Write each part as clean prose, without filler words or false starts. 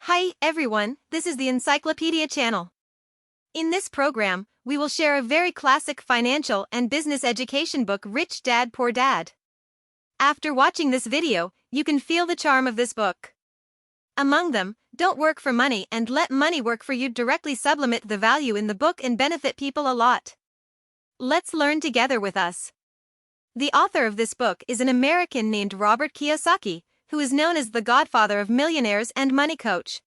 Hi, everyone, this is the Encyclopedia channel. In this program, we will share a very classic financial and business education book, Rich Dad, Poor Dad. After watching this video, you can feel the charm of this book. Among them, Don't Work for Money and Let Money Work for You directly sublimate the value in the book and benefit people a lot. Let's learn together with us. The author of this book is an American named Robert Kiyosaki, who is known as the Godfather of Millionaires and Money Coach.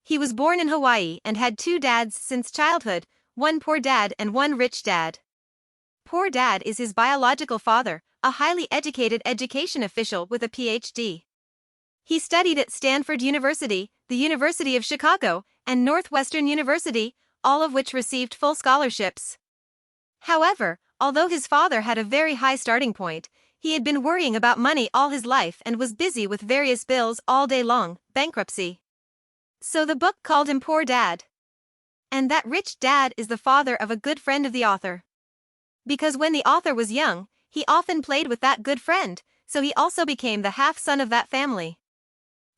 He was born in Hawaii and had two dads since childhood, one poor dad and one rich dad. Poor dad is his biological father, a highly educated education official with a Ph.D. He studied at Stanford University, the University of Chicago, and Northwestern University, all of which received full scholarships. However, although his father had a very high starting point, he had been worrying about money all his life and was busy with various bills all day long, bankruptcy. So the book called him Poor Dad. And that rich dad is the father of a good friend of the author. Because when the author was young, he often played with that good friend, so he also became the half-son of that family.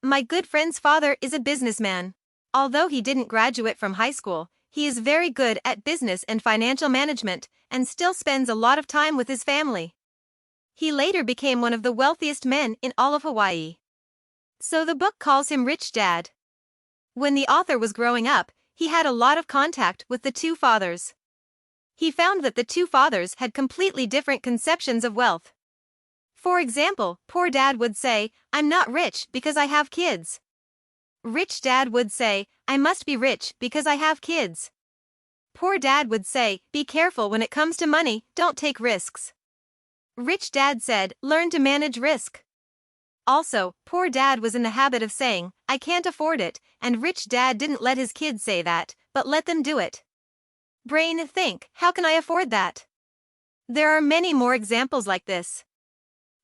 My good friend's father is a businessman. Although he didn't graduate from high school, he is very good at business and financial management, and still spends a lot of time with his family. He later became one of the wealthiest men in all of Hawaii. So the book calls him Rich Dad. When the author was growing up, he had a lot of contact with the two fathers. He found that the two fathers had completely different conceptions of wealth. For example, poor dad would say, "I'm not rich because I have kids." Rich dad would say, "I must be rich because I have kids." Poor dad would say, "Be careful when it comes to money, don't take risks." Rich dad said, "Learn to manage risk." Also, poor dad was in the habit of saying, "I can't afford it," and rich dad didn't let his kids say that, but let them do it. Brain, think, how can I afford that? There are many more examples like this.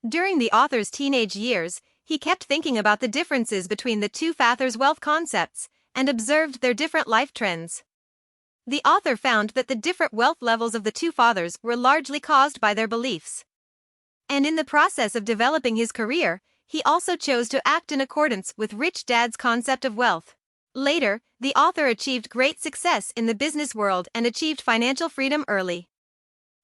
During the author's teenage years, he kept thinking about the differences between the two fathers' wealth concepts, and observed their different life trends. The author found that the different wealth levels of the two fathers were largely caused by their beliefs. And in the process of developing his career, he also chose to act in accordance with Rich Dad's concept of wealth. Later, the author achieved great success in the business world and achieved financial freedom early.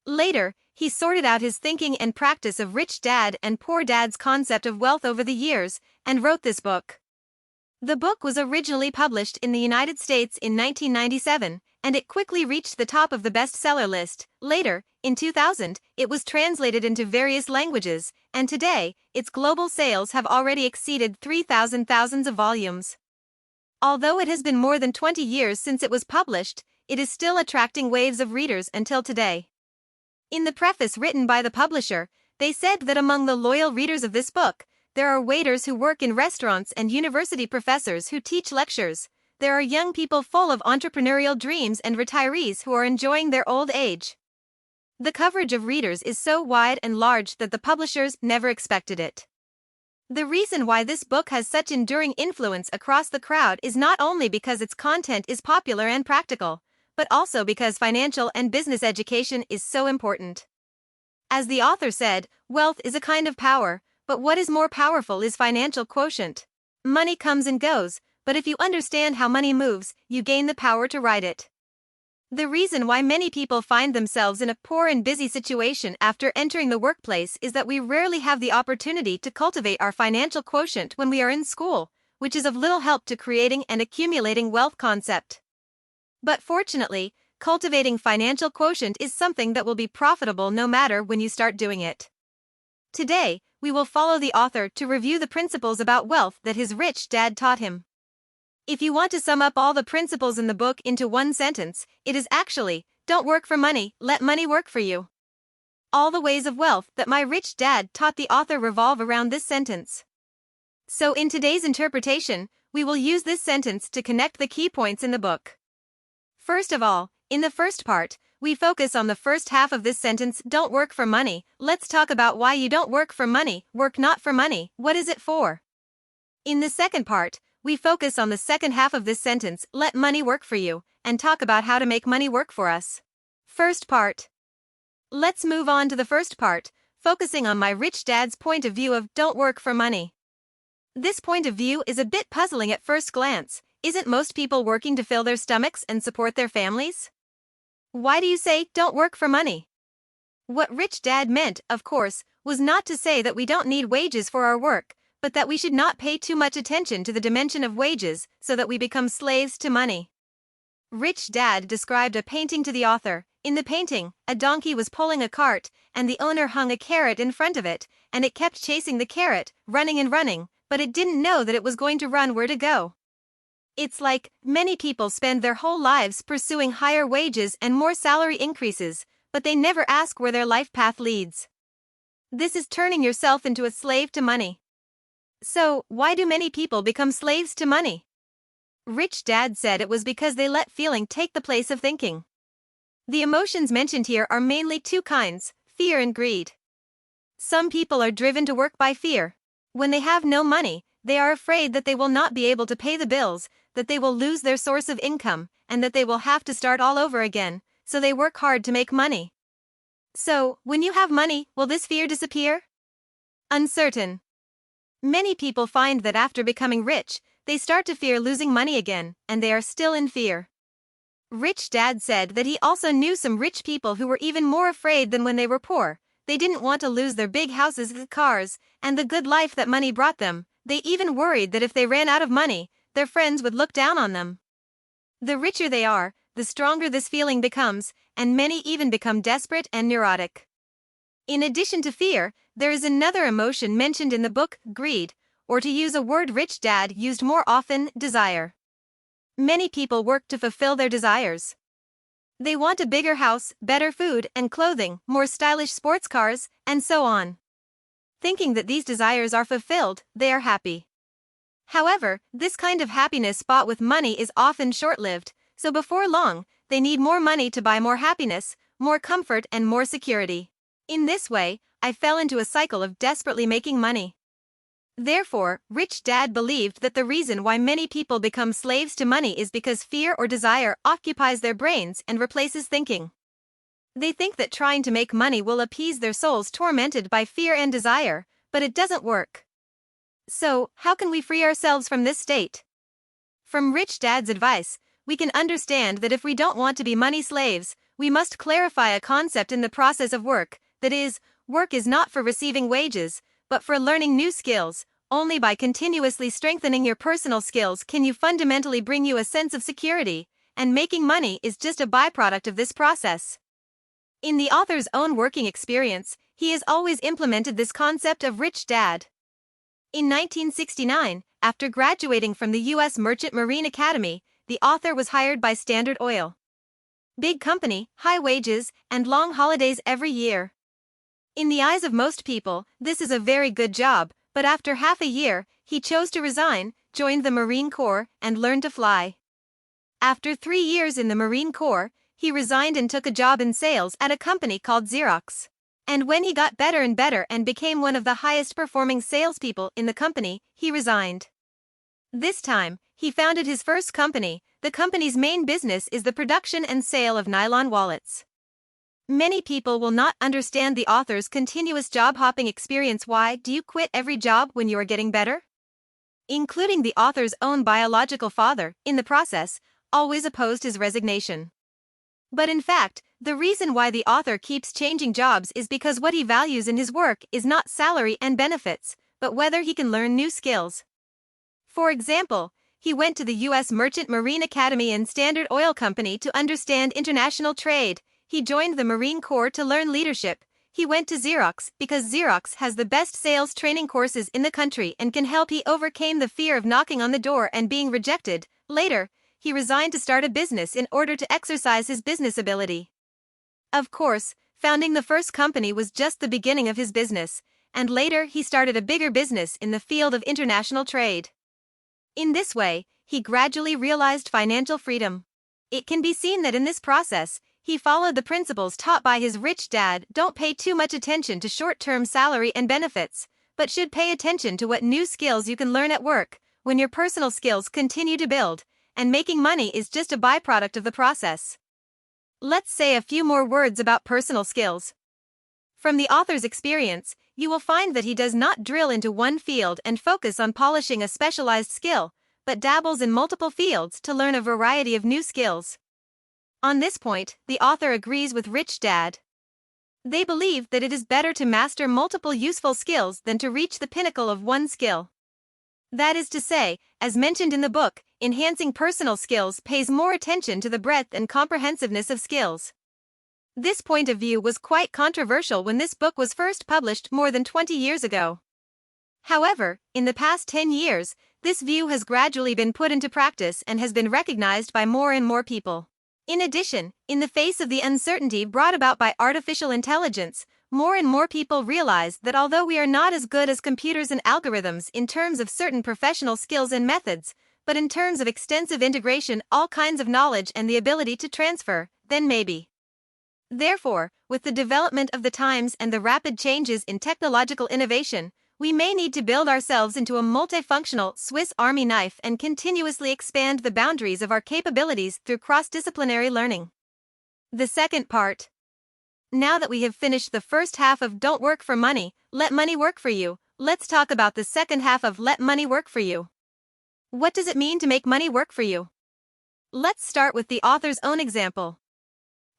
Later, he sorted out his thinking and practice of Rich Dad and Poor Dad's concept of wealth over the years, and wrote this book. The book was originally published in the United States in 1997, and it quickly reached the top of the bestseller list. Later, in 2000, it was translated into various languages, and today, its global sales have already exceeded 3,000 thousands of volumes. Although it has been more than 20 years since it was published, it is still attracting waves of readers until today. In the preface written by the publisher, they said that among the loyal readers of this book, there are waiters who work in restaurants and university professors who teach lectures. There are young people full of entrepreneurial dreams and retirees who are enjoying their old age. The coverage of readers is so wide and large that the publishers never expected it. The reason why this book has such enduring influence across the crowd is not only because its content is popular and practical, but also because financial and business education is so important. As the author said, wealth is a kind of power, but what is more powerful is financial quotient. Money comes and goes, but if you understand how money moves, you gain the power to ride it. The reason why many people find themselves in a poor and busy situation after entering the workplace is that we rarely have the opportunity to cultivate our financial quotient when we are in school, which is of little help to creating and accumulating wealth concept. But fortunately, cultivating financial quotient is something that will be profitable no matter when you start doing it. Today, we will follow the author to review the principles about wealth that his rich dad taught him. If you want to sum up all the principles in the book into one sentence, it is actually, don't work for money, let money work for you. All the ways of wealth that my rich dad taught the author revolve around this sentence. So in today's interpretation, we will use this sentence to connect the key points in the book. First of all, in the first part, we focus on the first half of this sentence, don't work for money. Let's talk about why you don't work for money, work not for money, what is it for? In the second part, we focus on the second half of this sentence, let money work for you, and talk about how to make money work for us. First part. Let's move on to the first part, focusing on my rich dad's point of view of don't work for money. This point of view is a bit puzzling at first glance. Isn't most people working to fill their stomachs and support their families? Why do you say, don't work for money? What Rich Dad meant, of course, was not to say that we don't need wages for our work, but that we should not pay too much attention to the dimension of wages so that we become slaves to money. Rich Dad described a painting to the author. In the painting, a donkey was pulling a cart, and the owner hung a carrot in front of it, and it kept chasing the carrot, running and running, but it didn't know that it was going to run where to go. It's like, many people spend their whole lives pursuing higher wages and more salary increases, but they never ask where their life path leads. This is turning yourself into a slave to money. So, why do many people become slaves to money? Rich Dad said it was because they let feeling take the place of thinking. The emotions mentioned here are mainly two kinds, fear and greed. Some people are driven to work by fear. When they have no money, they are afraid that they will not be able to pay the bills, that they will lose their source of income, and that they will have to start all over again, so they work hard to make money. So, when you have money, will this fear disappear? Uncertain. Many people find that after becoming rich, they start to fear losing money again, and they are still in fear. Rich Dad said that he also knew some rich people who were even more afraid than when they were poor. They didn't want to lose their big houses, cars, and the good life that money brought them. They even worried that if they ran out of money, their friends would look down on them. The richer they are, the stronger this feeling becomes, and many even become desperate and neurotic. In addition to fear, there is another emotion mentioned in the book, greed, or to use a word Rich Dad used more often, desire. Many people work to fulfill their desires. They want a bigger house, better food and clothing, more stylish sports cars, and so on. Thinking that these desires are fulfilled, they are happy. However, this kind of happiness bought with money is often short-lived, so before long, they need more money to buy more happiness, more comfort and more security. In this way, I fell into a cycle of desperately making money. Therefore, Rich Dad believed that the reason why many people become slaves to money is because fear or desire occupies their brains and replaces thinking. They think that trying to make money will appease their souls tormented by fear and desire, but it doesn't work. So, how can we free ourselves from this state? From Rich Dad's advice, we can understand that if we don't want to be money slaves, we must clarify a concept in the process of work, that is, work is not for receiving wages, but for learning new skills. Only by continuously strengthening your personal skills can you fundamentally bring you a sense of security, and making money is just a byproduct of this process. In the author's own working experience, he has always implemented this concept of Rich Dad. In 1969, after graduating from the U.S. Merchant Marine Academy, the author was hired by Standard Oil. Big company, high wages, and long holidays every year. In the eyes of most people, this is a very good job, but after half a year, he chose to resign, joined the Marine Corps, and learned to fly. After 3 years in the Marine Corps, he resigned and took a job in sales at a company called Xerox. And when he got better and better and became one of the highest performing salespeople in the company, he resigned. This time, he founded his first company. The company's main business is the production and sale of nylon wallets. Many people will not understand the author's continuous job-hopping experience. Why do you quit every job when you are getting better? Including the author's own biological father, in the process, always opposed his resignation. But in fact, the reason why the author keeps changing jobs is because what he values in his work is not salary and benefits, but whether he can learn new skills. For example, he went to the U.S. Merchant Marine Academy and Standard Oil Company to understand international trade. He joined the Marine Corps to learn leadership. He went to Xerox because Xerox has the best sales training courses in the country and can help. He overcame the fear of knocking on the door and being rejected. Later, he resigned to start a business in order to exercise his business ability. Of course, founding the first company was just the beginning of his business, and later he started a bigger business in the field of international trade. In this way, he gradually realized financial freedom. It can be seen that in this process, he followed the principles taught by his rich dad. Don't pay too much attention to short-term salary and benefits, but should pay attention to what new skills you can learn at work, when your personal skills continue to build, and making money is just a byproduct of the process. Let's say a few more words about personal skills. From the author's experience, you will find that he does not drill into one field and focus on polishing a specialized skill, but dabbles in multiple fields to learn a variety of new skills. On this point, the author agrees with Rich Dad. They believe that it is better to master multiple useful skills than to reach the pinnacle of one skill. That is to say, as mentioned in the book, enhancing personal skills pays more attention to the breadth and comprehensiveness of skills. This point of view was quite controversial when this book was first published more than 20 years ago. However, in the past 10 years, this view has gradually been put into practice and has been recognized by more and more people. In addition, in the face of the uncertainty brought about by artificial intelligence, more and more people realize that although we are not as good as computers and algorithms in terms of certain professional skills and methods, but in terms of extensive integration, all kinds of knowledge and the ability to transfer, then maybe. Therefore, with the development of the times and the rapid changes in technological innovation, we may need to build ourselves into a multifunctional Swiss Army knife and continuously expand the boundaries of our capabilities through cross-disciplinary learning. The second part. Now that we have finished the first half of Don't Work for Money, Let Money Work for You, let's talk about the second half of Let Money Work for You. What does it mean to make money work for you? Let's start with the author's own example.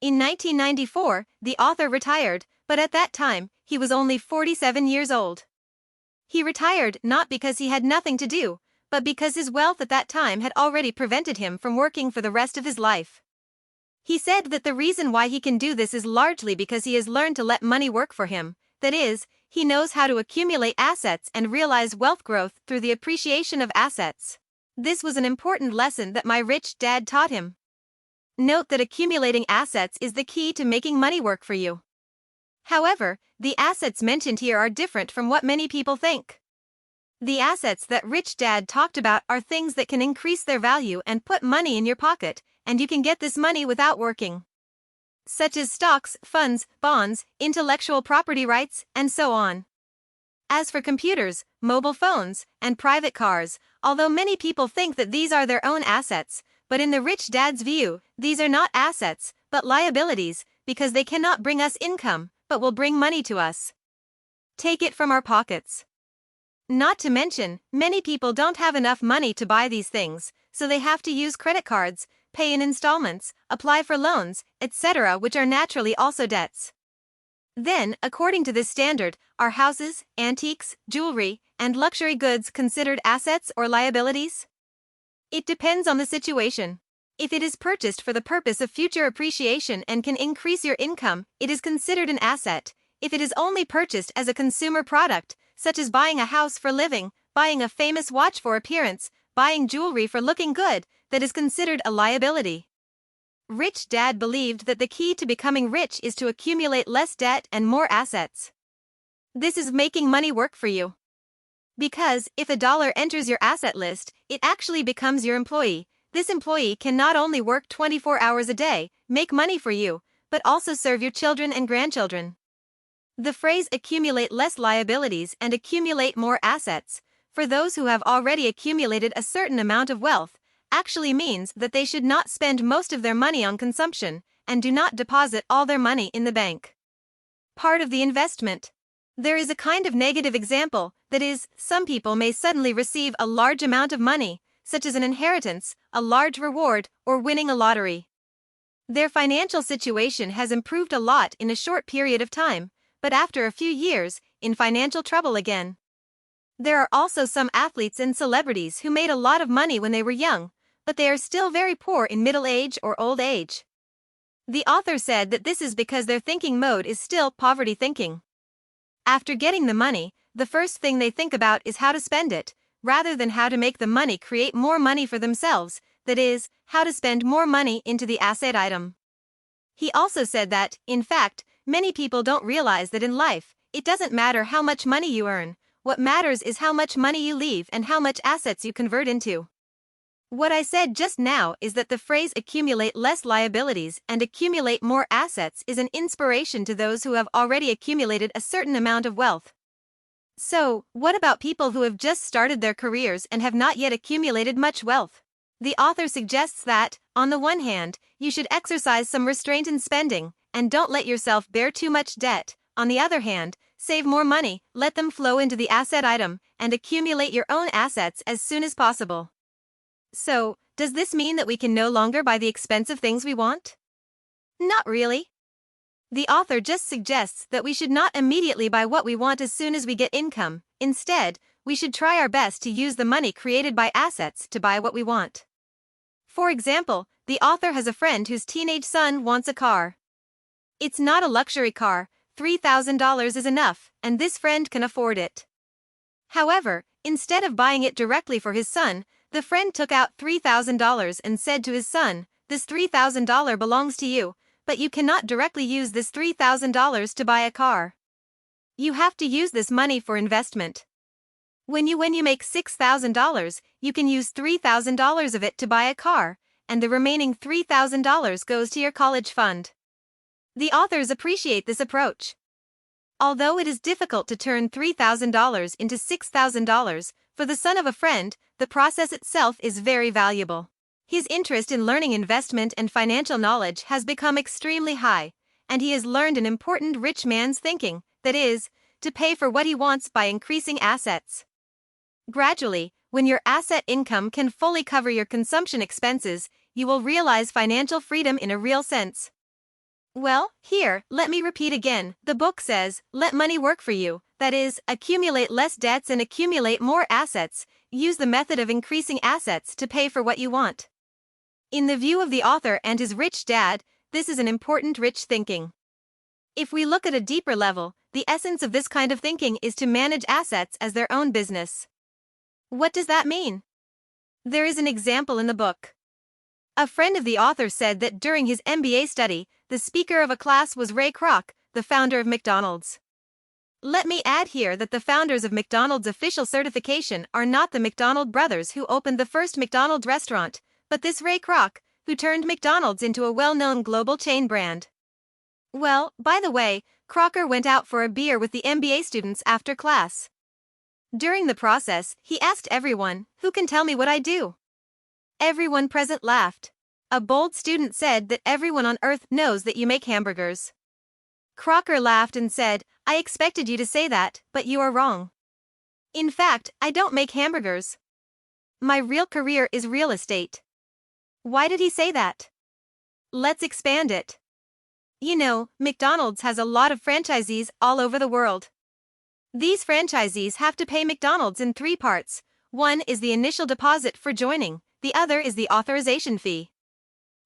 In 1994, the author retired, but at that time, he was only 47 years old. He retired not because he had nothing to do, but because his wealth at that time had already prevented him from working for the rest of his life. He said that the reason why he can do this is largely because he has learned to let money work for him, that is, he knows how to accumulate assets and realize wealth growth through the appreciation of assets. This was an important lesson that my rich dad taught him. Note that accumulating assets is the key to making money work for you. However, the assets mentioned here are different from what many people think. The assets that Rich Dad talked about are things that can increase their value and put money in your pocket, and you can get this money without working. Such as stocks, funds, bonds, intellectual property rights, and so on. As for computers, mobile phones, and private cars, although many people think that these are their own assets, but in the Rich Dad's view, these are not assets, but liabilities, because they cannot bring us income, but will bring money to us. Take it from our pockets. Not to mention, many people don't have enough money to buy these things, so they have to use credit cards, pay in installments, apply for loans, etc., which are naturally also debts. Then, according to this standard, are houses, antiques, jewelry, and luxury goods considered assets or liabilities? It depends on the situation. If it is purchased for the purpose of future appreciation and can increase your income, it is considered an asset. If it is only purchased as a consumer product, such as buying a house for living, buying a famous watch for appearance, buying jewelry for looking good, that is considered a liability. Rich Dad believed that the key to becoming rich is to accumulate less debt and more assets. This is making money work for you. Because, if a dollar enters your asset list, it actually becomes your employee. This employee can not only work 24 hours a day, make money for you, but also serve your children and grandchildren. The phrase accumulate less liabilities and accumulate more assets, for those who have already accumulated a certain amount of wealth, actually means that they should not spend most of their money on consumption, and do not deposit all their money in the bank. Part of the investment. There is a kind of negative example, that is, some people may suddenly receive a large amount of money, such as an inheritance, a large reward, or winning a lottery. Their financial situation has improved a lot in a short period of time, but after a few years, in financial trouble again. There are also some athletes and celebrities who made a lot of money when they were young, but they are still very poor in middle age or old age. The author said that this is because their thinking mode is still poverty thinking. After getting the money, the first thing they think about is how to spend it, rather than how to make the money create more money for themselves, that is, how to spend more money into the asset item. He also said that, in fact, many people don't realize that in life, it doesn't matter how much money you earn, what matters is how much money you leave and how much assets you convert into. What I said just now is that the phrase accumulate less liabilities and accumulate more assets is an inspiration to those who have already accumulated a certain amount of wealth. So, what about people who have just started their careers and have not yet accumulated much wealth? The author suggests that, on the one hand, you should exercise some restraint in spending, and don't let yourself bear too much debt. On the other hand, save more money, let them flow into the asset item, and accumulate your own assets as soon as possible. So, does this mean that we can no longer buy the expensive things we want? Not really. The author just suggests that we should not immediately buy what we want as soon as we get income. Instead, we should try our best to use the money created by assets to buy what we want. For example, the author has a friend whose teenage son wants a car. It's not a luxury car, $3,000 is enough, and this friend can afford it. However, instead of buying it directly for his son, the friend took out $3,000 and said to his son, "This $3,000 belongs to you, but you cannot directly use this $3,000 to buy a car. You have to use this money for investment. When you make $6,000, you can use $3,000 of it to buy a car, and the remaining $3,000 goes to your college fund." The authors appreciate this approach. Although it is difficult to turn $3,000 into $6,000, for the son of a friend, the process itself is very valuable. His interest in learning investment and financial knowledge has become extremely high, and he has learned an important rich man's thinking, that is, to pay for what he wants by increasing assets. Gradually, when your asset income can fully cover your consumption expenses, you will realize financial freedom in a real sense. Well, here, let me repeat again. The book says, let money work for you, that is, accumulate less debts and accumulate more assets. Use the method of increasing assets to pay for what you want. In the view of the author and his rich dad, this is an important rich thinking. If we look at a deeper level, the essence of this kind of thinking is to manage assets as their own business. What does that mean? There is an example in the book. A friend of the author said that during his MBA study, the speaker of a class was Ray Kroc, the founder of McDonald's. Let me add here that the founders of McDonald's official certification are not the McDonald brothers who opened the first McDonald's restaurant, but this Ray Kroc, who turned McDonald's into a well-known global chain brand. Well, by the way, Crocker went out for a beer with the MBA students after class. During the process, he asked everyone, "Who can tell me what I do?" Everyone present laughed. A bold student said that everyone on earth knows that you make hamburgers. Crocker laughed and said, "I expected you to say that, but you are wrong. In fact, I don't make hamburgers. My real career is real estate." Why did he say that? Let's expand it. You know, McDonald's has a lot of franchisees all over the world. These franchisees have to pay McDonald's in three parts. One is the initial deposit for joining, the other is the authorization fee.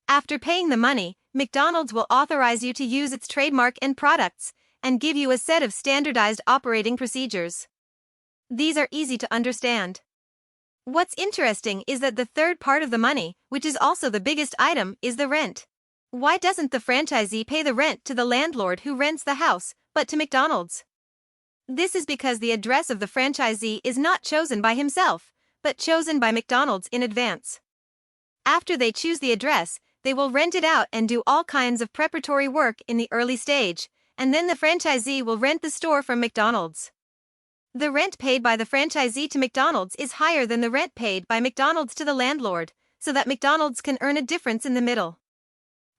After paying the money, McDonald's will authorize you to use its trademark and products, and give you a set of standardized operating procedures. These are easy to understand. What's interesting is that the third part of the money, which is also the biggest item, is the rent. Why doesn't the franchisee pay the rent to the landlord who rents the house, but to McDonald's? This is because the address of the franchisee is not chosen by himself, but chosen by McDonald's in advance. After they choose the address, they will rent it out and do all kinds of preparatory work in the early stage, and then the franchisee will rent the store from McDonald's. The rent paid by the franchisee to McDonald's is higher than the rent paid by McDonald's to the landlord, so that McDonald's can earn a difference in the middle.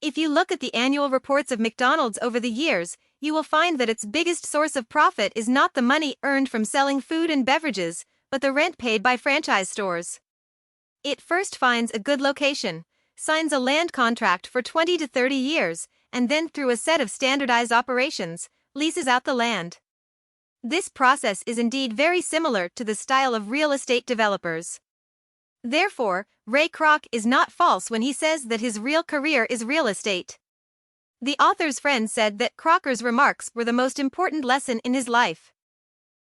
If you look at the annual reports of McDonald's over the years, you will find that its biggest source of profit is not the money earned from selling food and beverages, but the rent paid by franchise stores. It first finds a good location, signs a land contract for 20 to 30 years, and then through a set of standardized operations, leases out the land. This process is indeed very similar to the style of real estate developers. Therefore, Ray Kroc is not false when he says that his real career is real estate. The author's friend said that Crocker's remarks were the most important lesson in his life.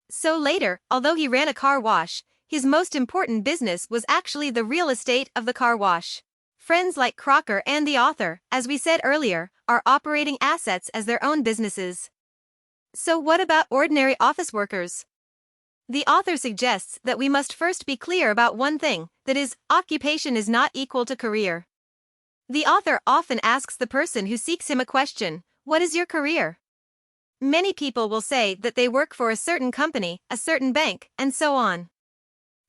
So later, although he ran a car wash, his most important business was actually the real estate of the car wash. Friends like Crocker and the author, as we said earlier, are operating assets as their own businesses. So what about ordinary office workers? The author suggests that we must first be clear about one thing, that is, occupation is not equal to career. The author often asks the person who seeks him a question, "What is your career?" Many people will say that they work for a certain company, a certain bank, and so on.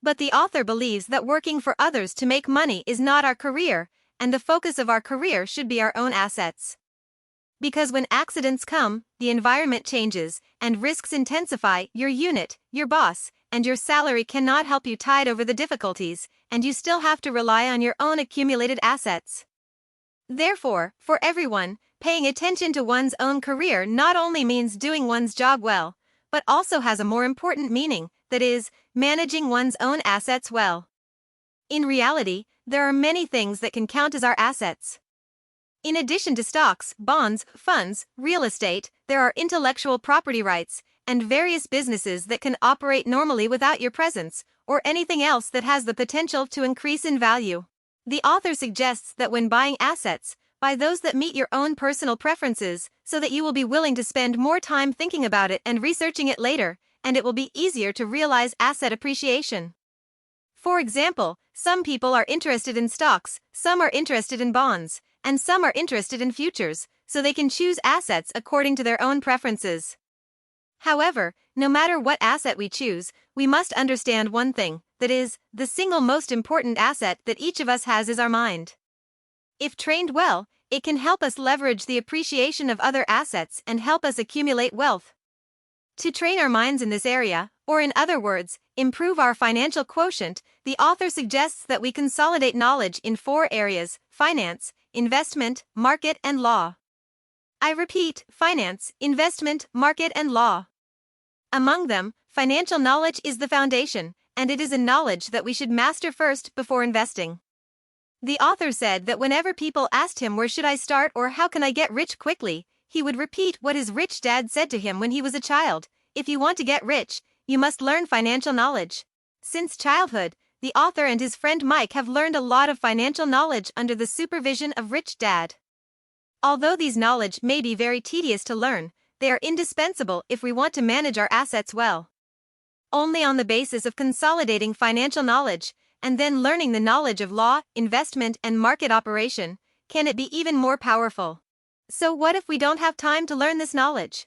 But the author believes that working for others to make money is not our career, and the focus of our career should be our own assets. Because when accidents come, the environment changes, and risks intensify, your unit, your boss, and your salary cannot help you tide over the difficulties, and you still have to rely on your own accumulated assets. Therefore, for everyone, paying attention to one's own career not only means doing one's job well, but also has a more important meaning, that is, managing one's own assets well. In reality, there are many things that can count as our assets. In addition to stocks, bonds, funds, real estate, there are intellectual property rights, and various businesses that can operate normally without your presence, or anything else that has the potential to increase in value. The author suggests that when buying assets, buy those that meet your own personal preferences, so that you will be willing to spend more time thinking about it and researching it later, and it will be easier to realize asset appreciation. For example, some people are interested in stocks, some are interested in bonds, and some are interested in futures, so they can choose assets according to their own preferences. However, no matter what asset we choose, we must understand one thing, that is, the single most important asset that each of us has is our mind. If trained well, it can help us leverage the appreciation of other assets and help us accumulate wealth. To train our minds in this area, or in other words, improve our financial quotient, the author suggests that we consolidate knowledge in 4 areas: finance, investment, market, and law. I repeat, finance, investment, market, and law. Among them, financial knowledge is the foundation, and it is a knowledge that we should master first before investing. The author said that whenever people asked him where should I start or how can I get rich quickly, he would repeat what his rich dad said to him when he was a child: if you want to get rich, you must learn financial knowledge. Since childhood, the author and his friend Mike have learned a lot of financial knowledge under the supervision of Rich Dad. Although these knowledge may be very tedious to learn, they are indispensable if we want to manage our assets well. Only on the basis of consolidating financial knowledge, and then learning the knowledge of law, investment, and market operation, can it be even more powerful. So what if we don't have time to learn this knowledge?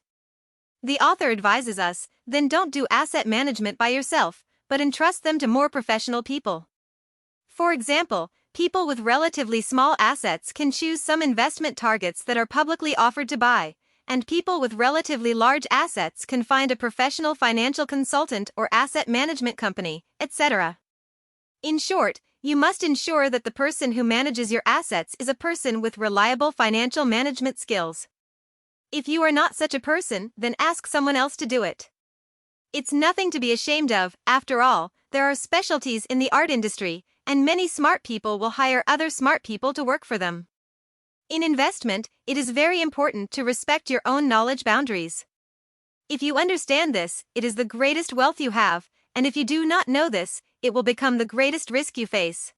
The author advises us, then don't do asset management by yourself, but entrust them to more professional people. For example, people with relatively small assets can choose some investment targets that are publicly offered to buy, and people with relatively large assets can find a professional financial consultant or asset management company, etc. In short, you must ensure that the person who manages your assets is a person with reliable financial management skills. If you are not such a person, then ask someone else to do it. It's nothing to be ashamed of. After all, there are specialties in the art industry, and many smart people will hire other smart people to work for them. In investment, it is very important to respect your own knowledge boundaries. If you understand this, it is the greatest wealth you have, and if you do not know this, it will become the greatest risk you face.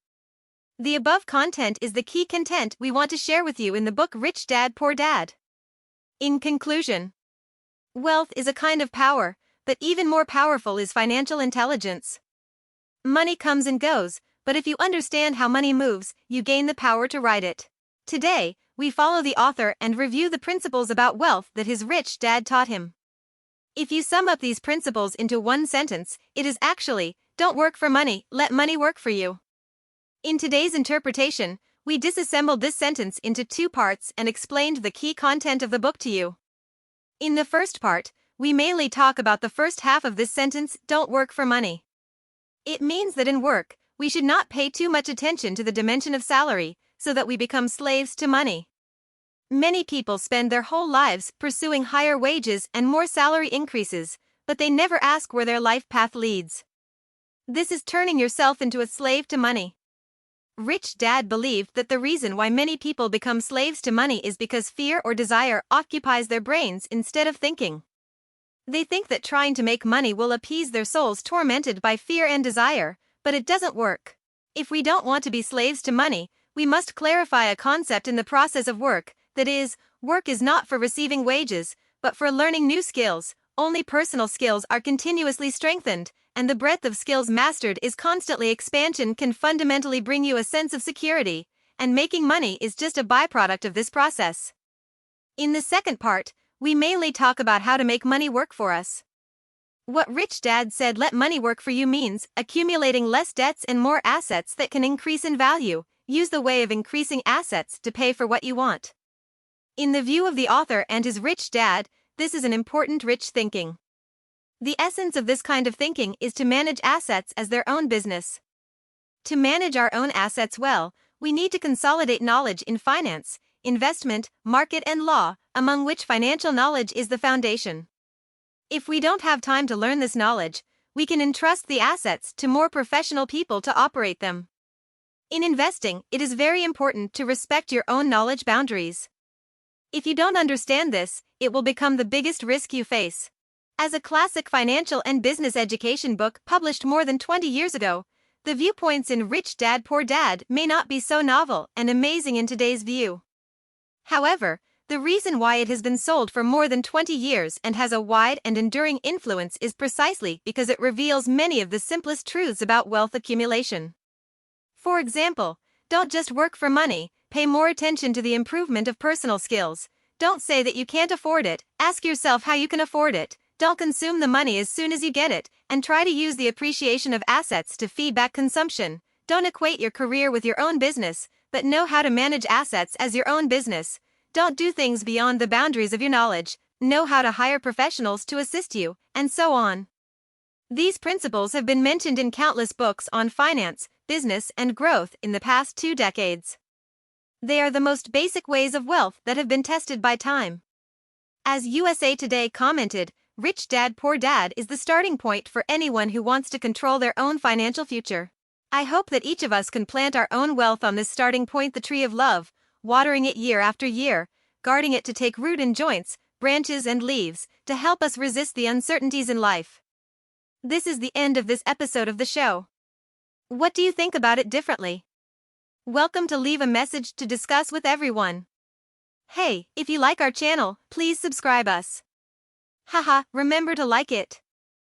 The above content is the key content we want to share with you in the book Rich Dad Poor Dad. In conclusion, wealth is a kind of power, but even more powerful is financial intelligence. Money comes and goes, but if you understand how money moves, you gain the power to ride it. Today, we follow the author and review the principles about wealth that his rich dad taught him. If you sum up these principles into one sentence, it is actually, don't work for money, let money work for you. In today's interpretation, we disassembled this sentence into 2 parts and explained the key content of the book to you. In the first part, we mainly talk about the first half of this sentence, don't work for money. It means that in work, we should not pay too much attention to the dimension of salary, so that we become slaves to money. Many people spend their whole lives pursuing higher wages and more salary increases, but they never ask where their life path leads. This is turning yourself into a slave to money. Rich Dad believed that the reason why many people become slaves to money is because fear or desire occupies their brains instead of thinking. They think that trying to make money will appease their souls tormented by fear and desire, but it doesn't work. If we don't want to be slaves to money, we must clarify a concept in the process of work, that is, work is not for receiving wages, but for learning new skills. Only personal skills are continuously strengthened, and the breadth of skills mastered is constantly expansion can fundamentally bring you a sense of security, and making money is just a byproduct of this process. In the second part, we mainly talk about how to make money work for us. What Rich Dad said let money work for you means accumulating less debts and more assets that can increase in value. Use the way of increasing assets to pay for what you want. In the view of the author and his rich dad, this is an important rich thinking. The essence of this kind of thinking is to manage assets as their own business. To manage our own assets well, we need to consolidate knowledge in finance, investment, market, and law, among which financial knowledge is the foundation. If we don't have time to learn this knowledge, we can entrust the assets to more professional people to operate them. In investing, it is very important to respect your own knowledge boundaries. If you don't understand this, it will become the biggest risk you face. As a classic financial and business education book published more than 20 years ago, the viewpoints in Rich Dad Poor Dad may not be so novel and amazing in today's view. However, the reason why it has been sold for more than 20 years and has a wide and enduring influence is precisely because it reveals many of the simplest truths about wealth accumulation. For example, don't just work for money, pay more attention to the improvement of personal skills. Don't say that you can't afford it, ask yourself how you can afford it. Don't consume the money as soon as you get it, and try to use the appreciation of assets to feed back consumption. Don't equate your career with your own business, but know how to manage assets as your own business. Don't do things beyond the boundaries of your knowledge, know how to hire professionals to assist you, and so on. These principles have been mentioned in countless books on finance, business, and growth in the past 2 decades. They are the most basic ways of wealth that have been tested by time. As USA Today commented, Rich Dad Poor Dad is the starting point for anyone who wants to control their own financial future. I hope that each of us can plant our own wealth on this starting point, the tree of love, watering it year after year, guarding it to take root in joints, branches, and leaves, to help us resist the uncertainties in life. This is the end of this episode of the show. What do you think about it differently? Welcome to leave a message to discuss with everyone. Hey, if you like our channel, please subscribe us. Haha, remember to like it.